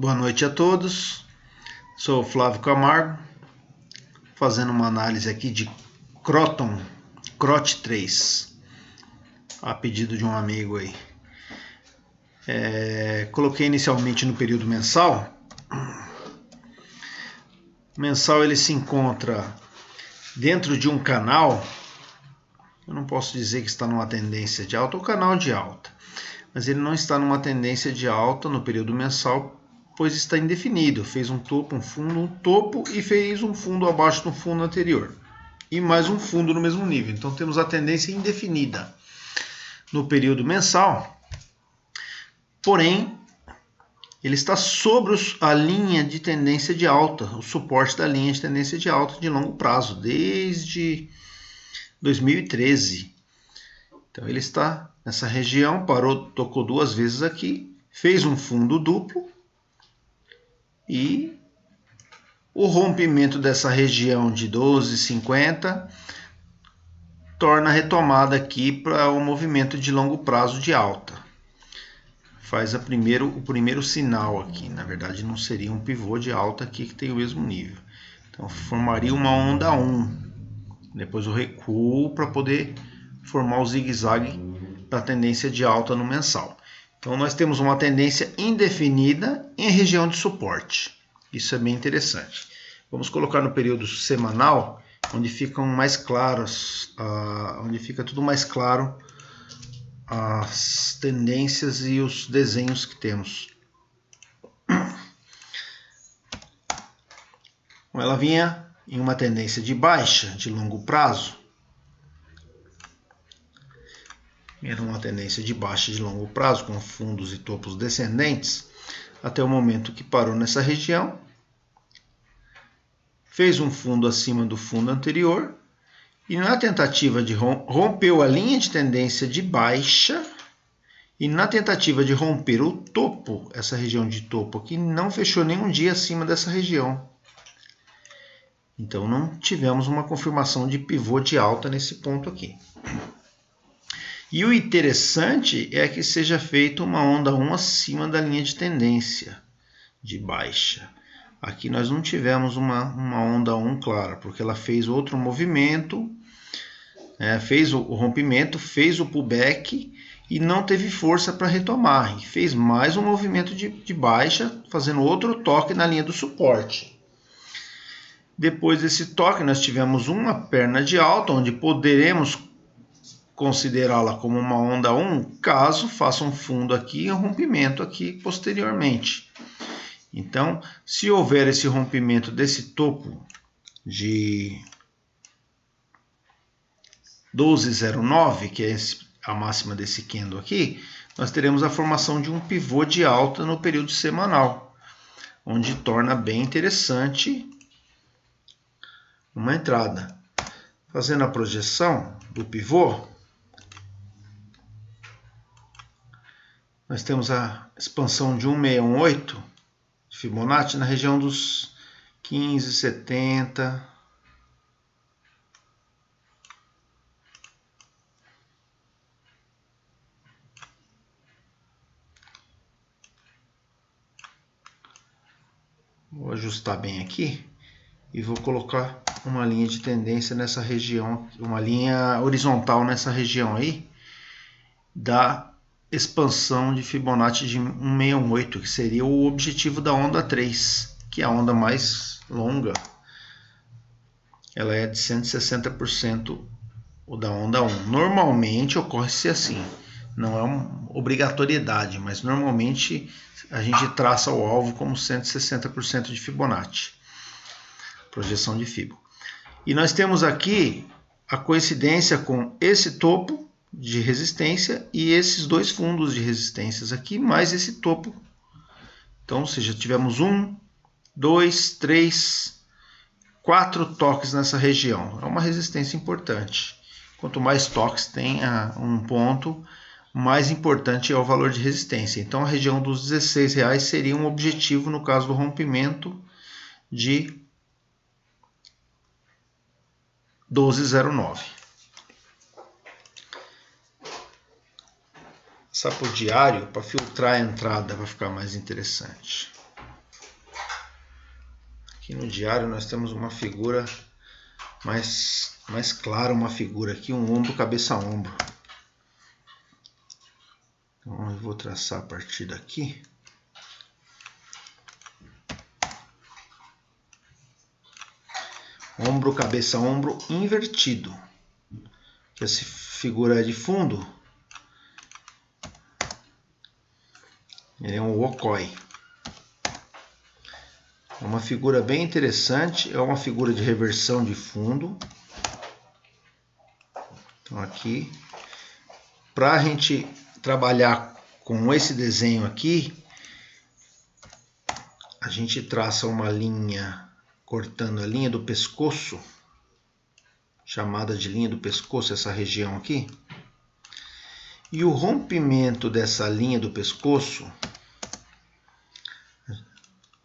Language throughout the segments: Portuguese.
Boa noite a todos, sou o Flávio Camargo, fazendo uma análise aqui de Croton Crot 3, a pedido de um amigo aí. Coloquei inicialmente no período mensal. O mensal ele se encontra dentro de um canal, eu não posso dizer que está numa tendência de alta ou canal de alta, mas ele não está numa tendência de alta no período mensal, pois está indefinido. Fez um topo, um fundo, um topo e fez um fundo abaixo do fundo anterior. E mais um fundo no mesmo nível. Então temos a tendência indefinida no período mensal. Porém, ele está sobre a linha de tendência de alta, o suporte da linha de tendência de alta de longo prazo, desde 2013. Então ele está nessa região, parou, tocou duas vezes aqui, fez um fundo duplo e o rompimento dessa região de 12,50 torna a retomada aqui para o movimento de longo prazo de alta. Faz o primeiro sinal aqui, na verdade não seria um pivô de alta aqui que tem o mesmo nível. Então formaria uma onda 1, depois o recuo para poder formar o zigue-zague da tendência de alta no mensal. Então nós temos uma tendência indefinida em região de suporte. Isso é bem interessante. Vamos colocar no período semanal, onde ficam mais claros, onde fica tudo mais claro as tendências e os desenhos que temos. Ela vinha em uma tendência de baixa, de longo prazo. Era uma tendência de baixa de longo prazo, com fundos e topos descendentes, até o momento que parou nessa região, fez um fundo acima do fundo anterior, e na tentativa de rompeu a linha de tendência de baixa, e na tentativa de romper o topo, essa região de topo aqui, não fechou nenhum dia acima dessa região. Então não tivemos uma confirmação de pivô de alta nesse ponto aqui. E o interessante é que seja feita uma onda 1 acima da linha de tendência de baixa. Aqui nós não tivemos uma onda 1 clara, porque ela fez outro movimento, fez o rompimento, fez o pullback e não teve força para retomar. E fez mais um movimento de baixa, fazendo outro toque na linha do suporte. Depois desse toque nós tivemos uma perna de alta, onde poderemos considerá-la como uma onda 1, caso faça um fundo aqui e um rompimento aqui posteriormente. Então, se houver esse rompimento desse topo de 12,09, que é a máxima desse candle aqui, nós teremos a formação de um pivô de alta no período semanal, onde torna bem interessante uma entrada. Fazendo a projeção do pivô, nós temos a expansão de 1618 de Fibonacci na região dos 15,70. Vou ajustar bem aqui e vou colocar uma linha de tendência nessa região, uma linha horizontal nessa região aí da expansão de Fibonacci de 1618, que seria o objetivo da onda 3, que é a onda mais longa. Ela é de 160% o da onda 1. Normalmente ocorre-se assim, não é uma obrigatoriedade, mas normalmente a gente traça o alvo como 160% de Fibonacci, projeção de Fibo. E nós temos aqui a coincidência com esse topo de resistência e esses dois fundos de resistências aqui, mais esse topo. Então, ou seja, tivemos 1, 2, 3, 4 toques nessa região. É uma resistência importante. Quanto mais toques tem um ponto, mais importante é o valor de resistência. Então, a região dos R$16 seria um objetivo no caso do rompimento de 12,09. Sapo diário para filtrar a entrada, vai ficar mais interessante. Aqui no diário nós temos uma figura mais clara, uma figura aqui, um ombro, cabeça, ombro. Então eu vou traçar a partir daqui. Ombro, cabeça, ombro invertido. Que essa figura é de fundo. Ele é um wokoi. É uma figura bem interessante, é uma figura de reversão de fundo. Então aqui, para a gente trabalhar com esse desenho aqui, a gente traça uma linha cortando a linha do pescoço, chamada de linha do pescoço, essa região aqui. E o rompimento dessa linha do pescoço,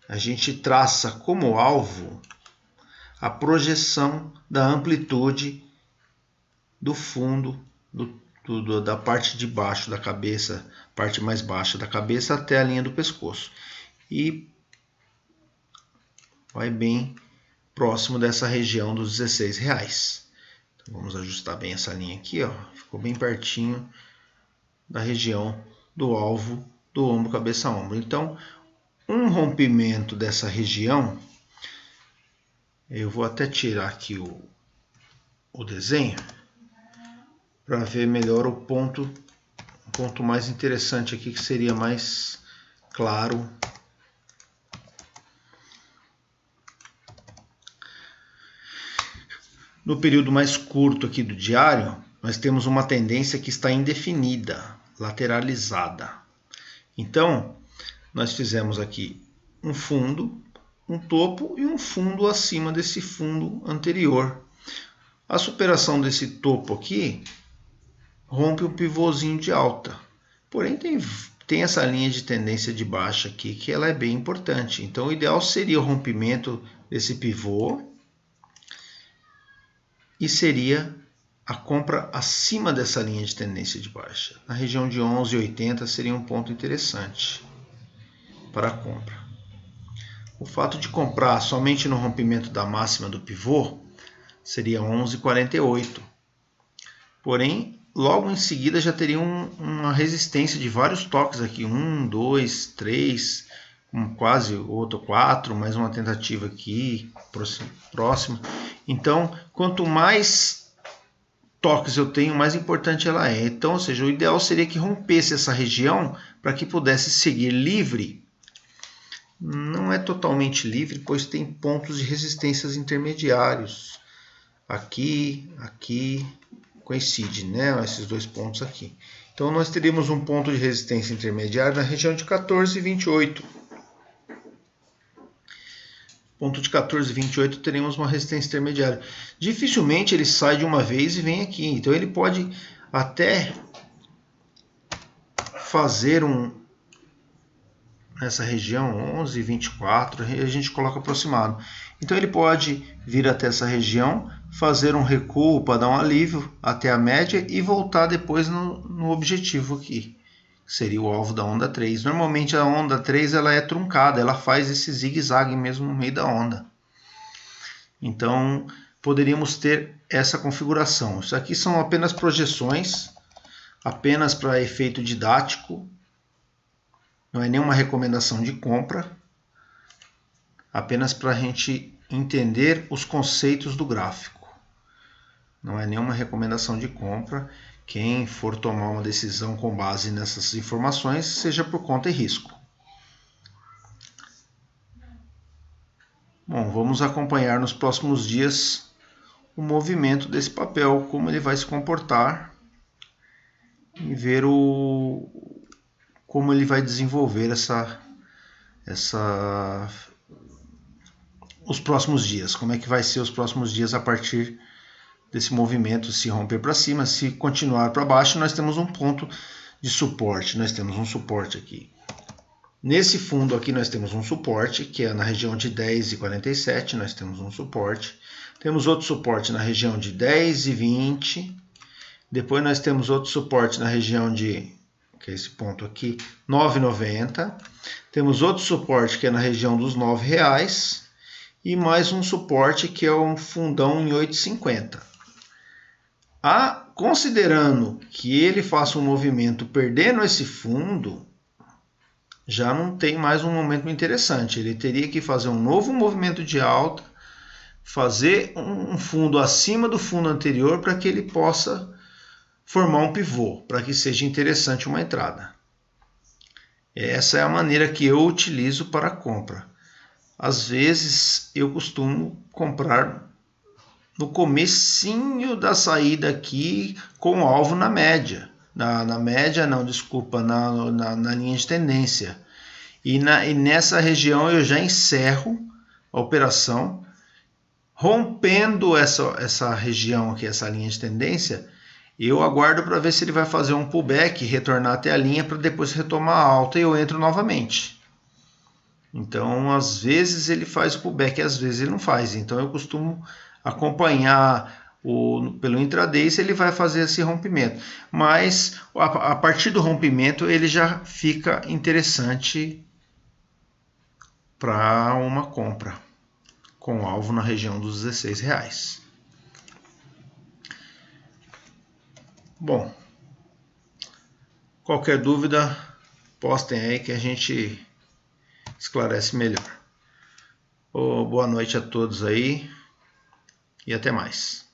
a gente traça como alvo a projeção da amplitude do fundo, da parte de baixo da cabeça, parte mais baixa da cabeça até a linha do pescoço. E vai bem próximo dessa região dos R$16. Então, vamos ajustar bem essa linha aqui, ó. Ficou bem pertinho da região do alvo do ombro, cabeça, ombro. Então, um rompimento dessa região, eu vou até tirar aqui o desenho para ver melhor o ponto mais interessante aqui, que seria mais claro. No período mais curto aqui do diário, nós temos uma tendência que está indefinida, lateralizada. Então, nós fizemos aqui um fundo, um topo e um fundo acima desse fundo anterior. A superação desse topo aqui rompe um pivôzinho de alta. Porém, tem essa linha de tendência de baixa aqui, que ela é bem importante. Então, o ideal seria o rompimento desse pivô e seria a compra acima dessa linha de tendência de baixa. Na região de 11,80 seria um ponto interessante para a compra. O fato de comprar somente no rompimento da máxima do pivô seria 11,48. Porém, logo em seguida já teria uma resistência de vários toques aqui. 1, 2, 3, quase outro 4, mais uma tentativa aqui, próximo. Então, quanto mais toques eu tenho, mais importante ela é. Então, ou seja, o ideal seria que rompesse essa região para que pudesse seguir livre. Não é totalmente livre, pois tem pontos de resistências intermediários. Aqui coincide, né? Esses dois pontos aqui. Então, nós teríamos um ponto de resistência intermediário na região de 14,28. Ponto de 14,28 teremos uma resistência intermediária. Dificilmente ele sai de uma vez e vem aqui. Então ele pode até fazer nessa região 11,24, a gente coloca aproximado. Então ele pode vir até essa região, fazer um recuo para dar um alívio até a média e voltar depois no objetivo aqui. Seria o alvo da onda 3. Normalmente a onda 3 ela é truncada, ela faz esse zigue-zague mesmo no meio da onda. Então, poderíamos ter essa configuração. Isso aqui são apenas projeções, apenas para efeito didático. Não é nenhuma recomendação de compra, apenas para a gente entender os conceitos do gráfico. Não é nenhuma recomendação de compra. Quem for tomar uma decisão com base nessas informações, seja por conta e risco. Bom, vamos acompanhar nos próximos dias o movimento desse papel, como ele vai se comportar e ver como ele vai desenvolver os próximos dias. Como é que vai ser os próximos dias a partir desse movimento, se romper para cima, se continuar para baixo, nós temos um ponto de suporte, nós temos um suporte aqui. Nesse fundo aqui nós temos um suporte, que é na região de 10,47, nós temos um suporte. Temos outro suporte na região de 10,20, depois nós temos outro suporte na região de, que é esse ponto aqui, 9,90. Temos outro suporte que é na região dos R$9. e mais um suporte que é um fundão em 8,50. Considerando que ele faça um movimento perdendo esse fundo, já não tem mais um momento interessante. Ele teria que fazer um novo movimento de alta, fazer um fundo acima do fundo anterior para que ele possa formar um pivô, para que seja interessante uma entrada. Essa é a maneira que eu utilizo para compra. Às vezes eu costumo comprar no comecinho da saída aqui com alvo na média. Na média não, desculpa, na linha de tendência. E nessa região eu já encerro a operação, rompendo essa região aqui, essa linha de tendência. Eu aguardo para ver se ele vai fazer um pullback, retornar até a linha para depois retomar a alta e eu entro novamente. Então, às vezes ele faz o pullback, às vezes ele não faz. Então, eu costumo acompanhar pelo intraday se ele vai fazer esse rompimento. Mas, a partir do rompimento, ele já fica interessante para uma compra, com alvo na região dos R$16. Bom, qualquer dúvida, postem aí que a gente esclarece melhor. Boa noite a todos aí e até mais.